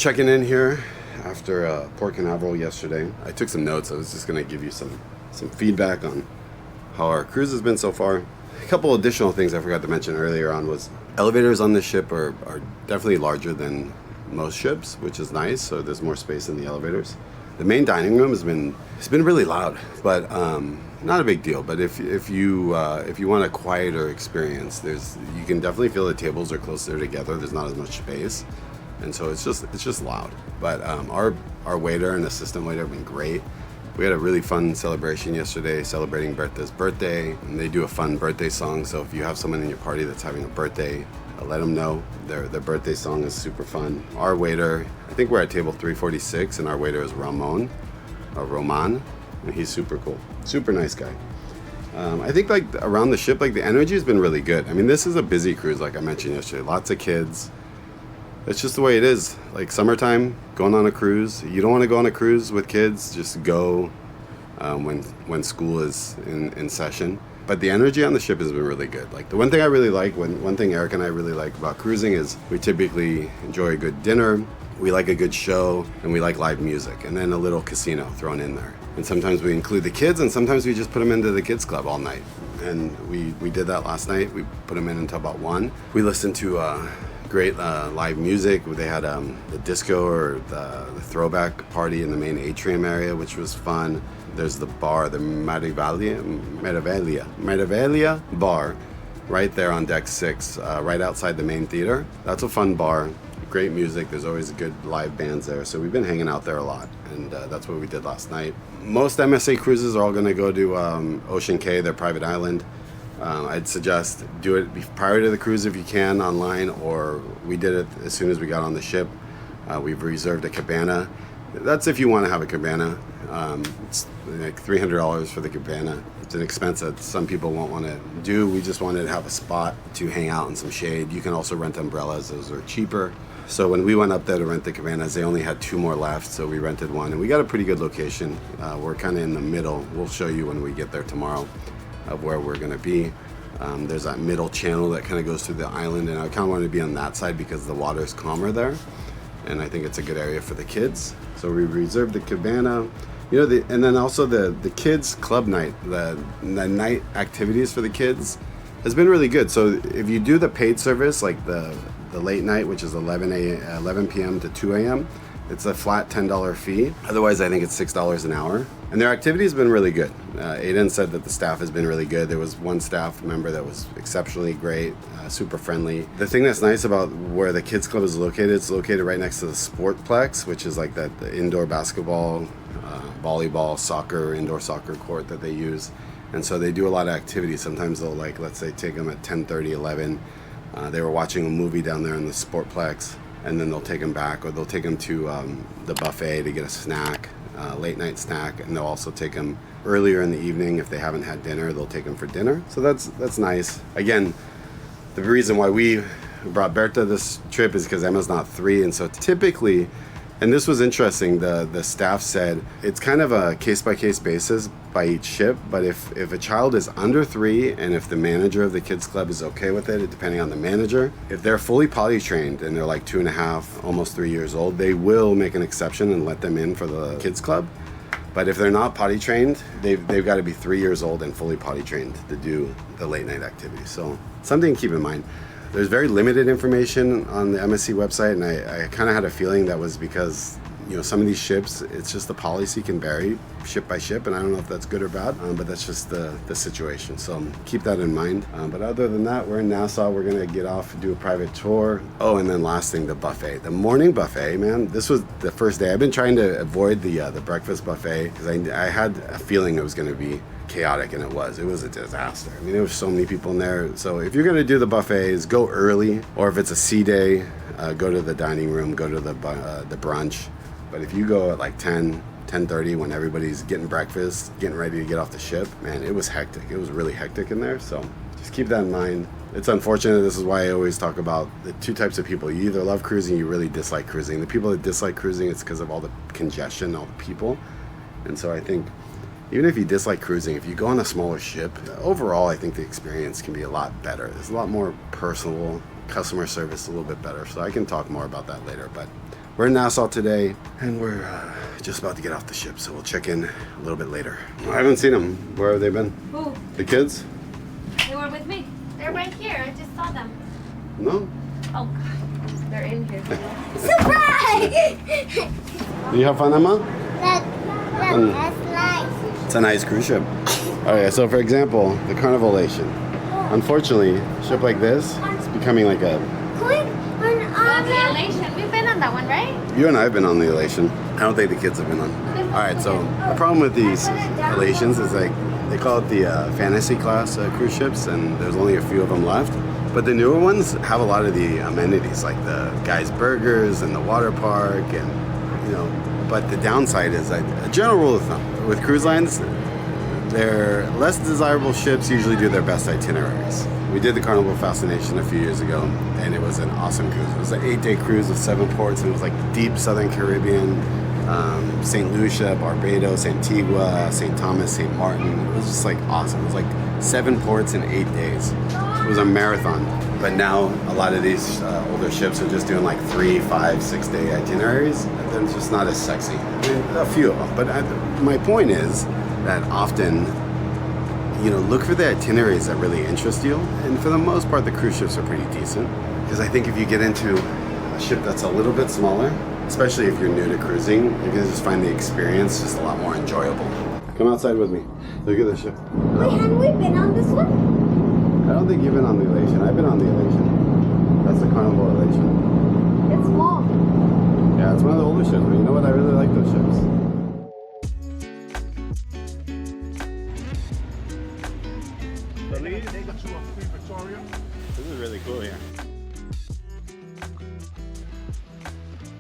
checking in here after Port Canaveral yesterday. I took some notes. I was just going to give you some feedback on how our cruise has been so far. A couple additional things I forgot to mention earlier on was elevators on this ship are definitely larger than most ships, which is nice. So there's more space in the elevators. The main dining room has been really loud, but not a big deal. But if you want a quieter experience, you can definitely feel the tables are closer together. There's not as much space, and so it's just loud. But our waiter and assistant waiter have been great. We had a really fun celebration yesterday, celebrating Bertha's birthday, and they do a fun birthday song. So if you have someone in your party that's having a birthday, let them know. Their birthday song is super fun. Our waiter, I think we're at table 346, and our waiter is Roman, and he's super cool, super nice guy. I think like around the ship, like the energy has been really good. I mean, this is a busy cruise, like I mentioned yesterday. Lots of kids. It's just the way it is. Like summertime, going on a cruise. You don't want to go on a cruise with kids. Just go when school is in session. But the energy on the ship has been really good. Like the one thing I really like, one thing Erika and I really like about cruising is we typically enjoy a good dinner, we like a good show, and we like live music, and then a little casino thrown in there. And sometimes we include the kids, and sometimes we just put them into the kids club all night. And we did that last night. We put them in until about 1. We listened to great live music. They had the disco or the throwback party in the main atrium area, which was fun. There's the bar, the Meraviglia bar, right there on deck 6, right outside the main theater. That's a fun bar, great music. There's always good live bands there. So we've been hanging out there a lot, and that's what we did last night. Most MSC cruises are all going to go to Ocean Cay, their private island. I'd suggest do it prior to the cruise if you can online, or we did it as soon as we got on the ship. We've reserved a cabana. That's if you want to have a cabana. It's like $300 for the cabana. It's an expense that some people won't want to do. We just wanted to have a spot to hang out in some shade. You can also rent umbrellas. Those are cheaper. So when we went up there to rent the cabanas, they only had 2 more left, so we rented one. And we got a pretty good location. We're kind of in the middle. We'll show you when we get there tomorrow of where we're going to be. There's that middle channel that kind of goes through the island, and I kind of wanted to be on that side because the water is calmer there, and I think it's a good area for the kids. So we reserved the cabana, and then also the kids club night, the night activities for the kids has been really good. So if you do the paid service, like the late night, which is 11 p.m. to 2 a.m., it's a flat $10 fee. Otherwise, I think it's $6 an hour. And their activity has been really good. Aiden said that the staff has been really good. There was one staff member that was exceptionally great, super friendly. The thing that's nice about where the kids club is located, it's located right next to the Sportplex, which is like the indoor basketball, volleyball, soccer, indoor soccer court that they use. And so they do a lot of activities. Sometimes they'll, like, let's say, take them at 10:30, 11. They were watching a movie down there in the Sportplex, and then they'll take them back, or they'll take them to the buffet to get a snack, late night snack, and they'll also take them earlier in the evening if they haven't had dinner. They'll take them for dinner. So that's nice. Again, the reason why we brought Bertha this trip is because Emma's not 3, and so typically, and this was interesting, the staff said it's kind of a case-by-case basis by each ship, but if a child is under 3 and if the manager of the kids club is okay with it, depending on the manager, if they're fully potty trained and they're like 2.5, almost 3 years old, they will make an exception and let them in for the kids club. But if they're not potty trained, they've got to be 3 years old and fully potty trained to do the late night activity. So something to keep in mind. There's very limited information on the MSC website, and I kind of had a feeling that was because, some of these ships, it's just the policy can vary ship by ship, and I don't know if that's good or bad, but that's just the situation. So keep that in mind. But other than that, we're in Nassau. We're going to get off and do a private tour. Oh, and then last thing, the buffet. The morning buffet, man, this was the first day. I've been trying to avoid the breakfast buffet because I had a feeling it was going to be chaotic, and it was a disaster. I mean, there was so many people in there. So if you're going to do the buffets, go early, or if it's a sea day, go to the dining room, go to the brunch. But if you go at like 10:30 when everybody's getting breakfast, getting ready to get off the ship, man, it was hectic. It was really hectic in there. So just keep that in mind. It's unfortunate. This is why I always talk about the 2 types of people. You either love cruising, you really dislike cruising. The people that dislike cruising, it's because of all the congestion, all the people. And so I think even if you dislike cruising, if you go on a smaller ship, overall I think the experience can be a lot better. There's a lot more personal, customer service a little bit better. So I can talk more about that later. But we're in Nassau today, and we're just about to get off the ship, so we'll check in a little bit later. I haven't seen them. Where have they been? Who? The kids? They were with me. They're right here. I just saw them. No? Oh, God. They're in here. Surprise! Do you have fun, Emma? That's nice. It's a nice cruise ship. Okay, so for example, the Carnivalation. Unfortunately, a ship like this is becoming like a... The Elation. We've been on that one, right? You and I have been on the Elation. I don't think the kids have been on. Alright, so the problem with these Elations is like, they call it the fantasy class cruise ships, and there's only a few of them left. But the newer ones have a lot of the amenities, like the guys' burgers and the water park, and you know. But the downside is, a general rule of thumb with cruise lines, their less desirable ships usually do their best itineraries. We did the Carnival Fascination a few years ago, and it was an awesome cruise. It was an 8-day cruise with 7 ports, and it was like deep Southern Caribbean, St. Lucia, Barbados, Antigua, St. Thomas, St. Martin. It was just like awesome. It was like 7 ports in 8 days. It was a marathon. But now a lot of these older ships are just doing like 3, 5, 6 day itineraries. They're just not as sexy. I mean, a few of them. But my point is that often, you know, look for the itineraries that really interest you. And for the most part, the cruise ships are pretty decent. Because I think if you get into a ship that's a little bit smaller, especially if you're new to cruising, you're gonna just find the experience just a lot more enjoyable. Come outside with me. Look at the ship. Wait, haven't we been on this one? I don't think you've been on the Elation. I've been on the Elation. That's the Carnival Elation. It's small. Yeah, it's one of the older ships, but you know what? I really like those ships. This is really cool here.